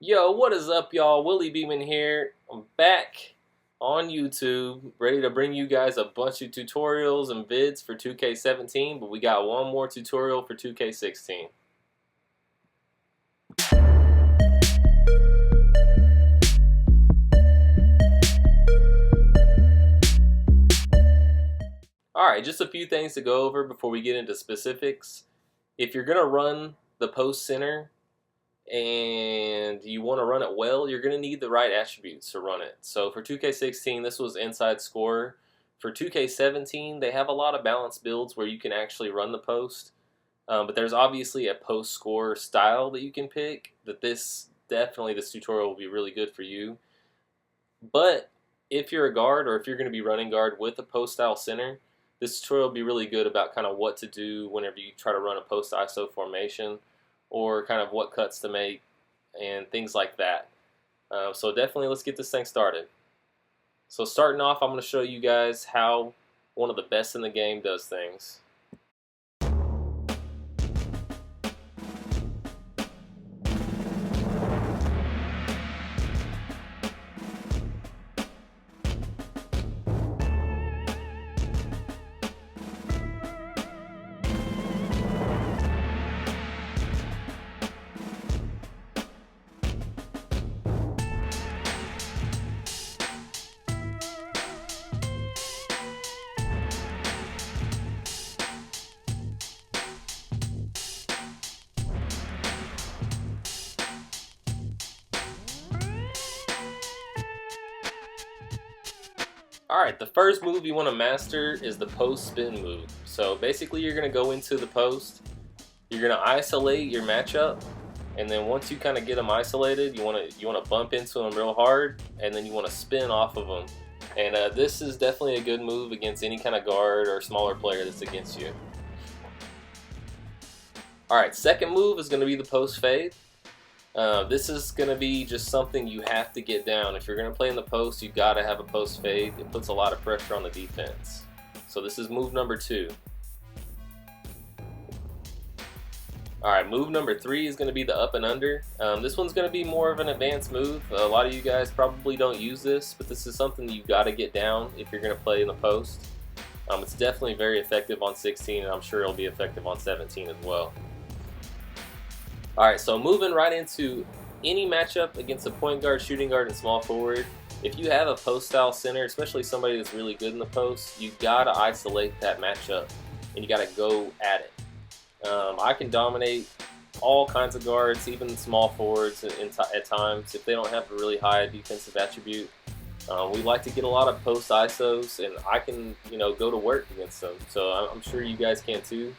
Yo, what is up, y'all? Willie Beeman here. I'm back on YouTube, ready to bring you guys a bunch of tutorials and vids for 2K17, but we got one more tutorial for 2K16. Alright, just a few things to go over before we get into specifics. If you're going to run the post center, and you want to run it well, you're going to need the right attributes to run it. So for 2K16, this was inside scorer. For 2K17, they have a lot of balanced builds where you can actually run the post. But there's obviously a post scorer style that you can pick. This tutorial will be really good for you. But if you're a guard, or if you're going to be running guard with a post style center, this tutorial will be really good about kind of what to do whenever you try to run a post ISO formation, or kind of what cuts to make, and things like that. So definitely let's get this thing started. So starting off, I'm going to show you guys how one of the best in the game does things. Alright, the first move you want to master is the post spin move. So basically you're going to go into the post, you're going to isolate your matchup, and then once you kind of get them isolated, you want to bump into them real hard, and then you want to spin off of them. And this is definitely a good move against any kind of guard or smaller player that's against you. Alright, second move is going to be the post fade. This is going to be just something you have to get down. If you're going to play in the post, you got to have a post fade. It puts a lot of pressure on the defense. So this is move number 2. Alright, move number 3 is going to be the up and under. This one's going to be more of an advanced move. A lot of you guys probably don't use this, but this is something you got to get down if you're going to play in the post. It's definitely very effective on 16, and I'm sure it'll be effective on 17 as well. Alright, so moving right into any matchup against a point guard, shooting guard, and small forward, if you have a post style center, especially somebody that's really good in the post, you gotta isolate that matchup and you gotta go at it. I can dominate all kinds of guards, even small forwards at times if they don't have a really high defensive attribute. We like to get a lot of post ISOs, and I can go to work against them, so I'm sure you guys can too.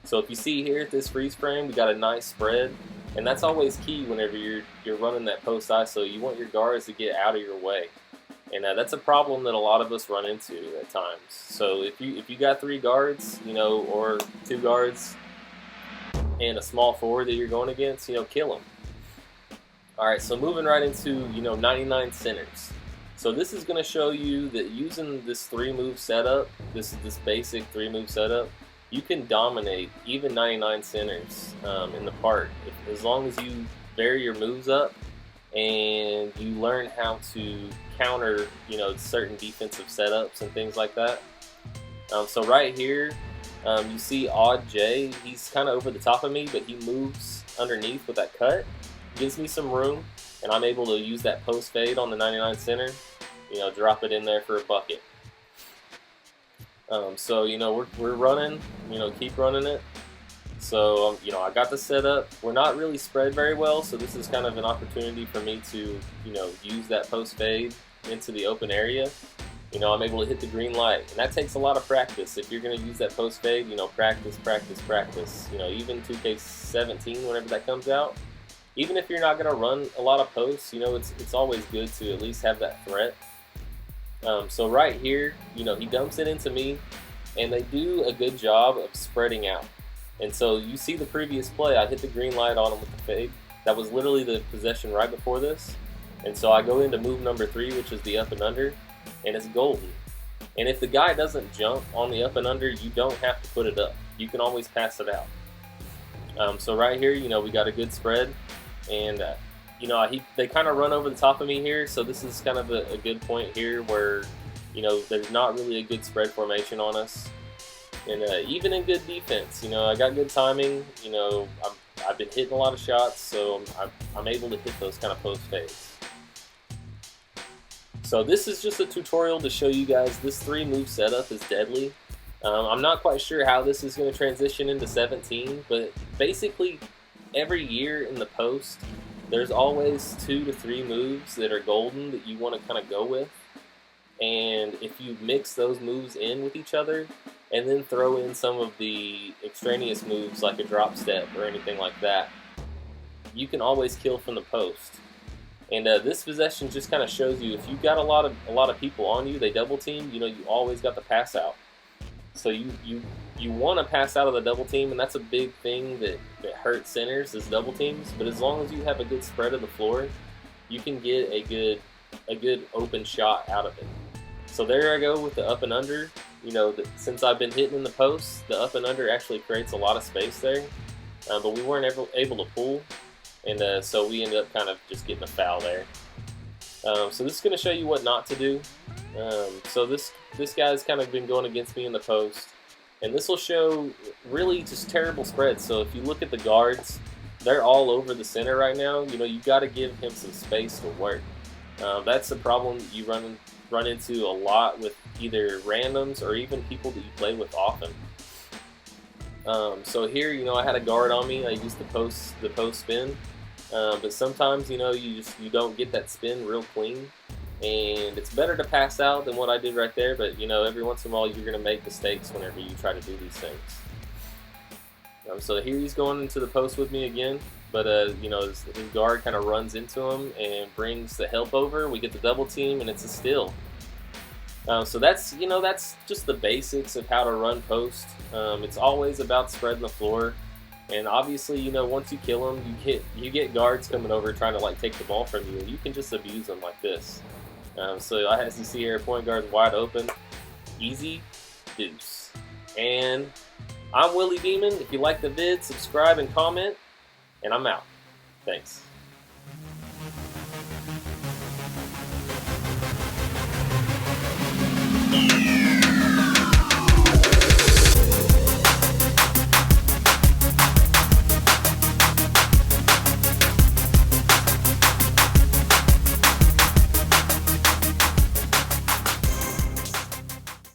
So if you see here at this freeze frame, we got a nice spread, and that's always key whenever you're running that post ISO. You want your guards to get out of your way, and that's a problem that a lot of us run into at times. So if you got 3 guards, or 2 guards, and a small forward that you're going against, kill them. All right, so moving right into 99 centers. So this is going to show you that using this 3-move setup, this basic 3-move setup, you can dominate even 99 centers in the park as long as you vary your moves up and you learn how to counter certain defensive setups and things like that. So right here you see Odd J. He's kind of over the top of me, but he moves underneath with that cut, gives me some room, and I'm able to use that post fade on the 99 center, drop it in there for a bucket. So we're running, keep running it. So I got the setup. We're not really spread very well, so this is kind of an opportunity for me to use that post fade into the open area. I'm able to hit the green light, and that takes a lot of practice. If you're going to use that post fade, practice. Even 2K17, whenever that comes out, even if you're not going to run a lot of posts, it's always good to at least have that threat. So right here, he dumps it into me, and they do a good job of spreading out. And so you see the previous play, I hit the green light on him with the fade. That was literally the possession right before this. And so I go into move number 3, which is the up and under, and it's golden. And if the guy doesn't jump on the up and under, you don't have to put it up. You can always pass it out. So right here, we got a good spread, and you know, they kind of run over the top of me here, so this is kind of a good point here where, you know, there's not really a good spread formation on us. And even in good defense, you know, I got good timing. You know, I've been hitting a lot of shots, so I'm able to hit those kind of post fades. So this is just a tutorial to show you guys this 3-move setup is deadly. I'm not quite sure how this is going to transition into 17, but basically every year in the post, there's always 2 to 3 moves that are golden that you want to kind of go with. And if you mix those moves in with each other, and then throw in some of the extraneous moves like a drop step or anything like that, you can always kill from the post. And this possession just kind of shows you if you've got a lot of people on you, they double team, you know, you always got the pass out. So you want to pass out of the double team, and that's a big thing that hurts centers is double teams. But as long as you have a good spread of the floor, you can get a good open shot out of it. So there I go with the up and under. You know, since I've been hitting in the post, the up and under actually creates a lot of space there, but we weren't able to pull, and so we ended up kind of just getting a foul there. So this is going to show you what not to do. So this guy's kind of been going against me in the post, and this will show really just terrible spreads. So if you look at the guards, they're all over the center right now. You know, you got to give him some space to work. That's the problem that you run into a lot with either randoms or even people that you play with often. So here, you know, I had a guard on me. I used the post spin, but sometimes, you know, you don't get that spin real clean, and it's better to pass out than what I did right there. But you know, every once in a while, you're going to make mistakes whenever you try to do these things. So here he's going into the post with me again, but you know, his guard kind of runs into him and brings the help over. We get the double team, and it's a steal. So that's, you know, that's just the basics of how to run post. It's always about spreading the floor, and obviously, you know, once you kill them, you get guards coming over trying to like take the ball from you, and you can just abuse them like this. So as you see here, point guard's wide open, easy deuce. And I'm Willie Demon. If you like the vid, subscribe and comment, and I'm out. Thanks.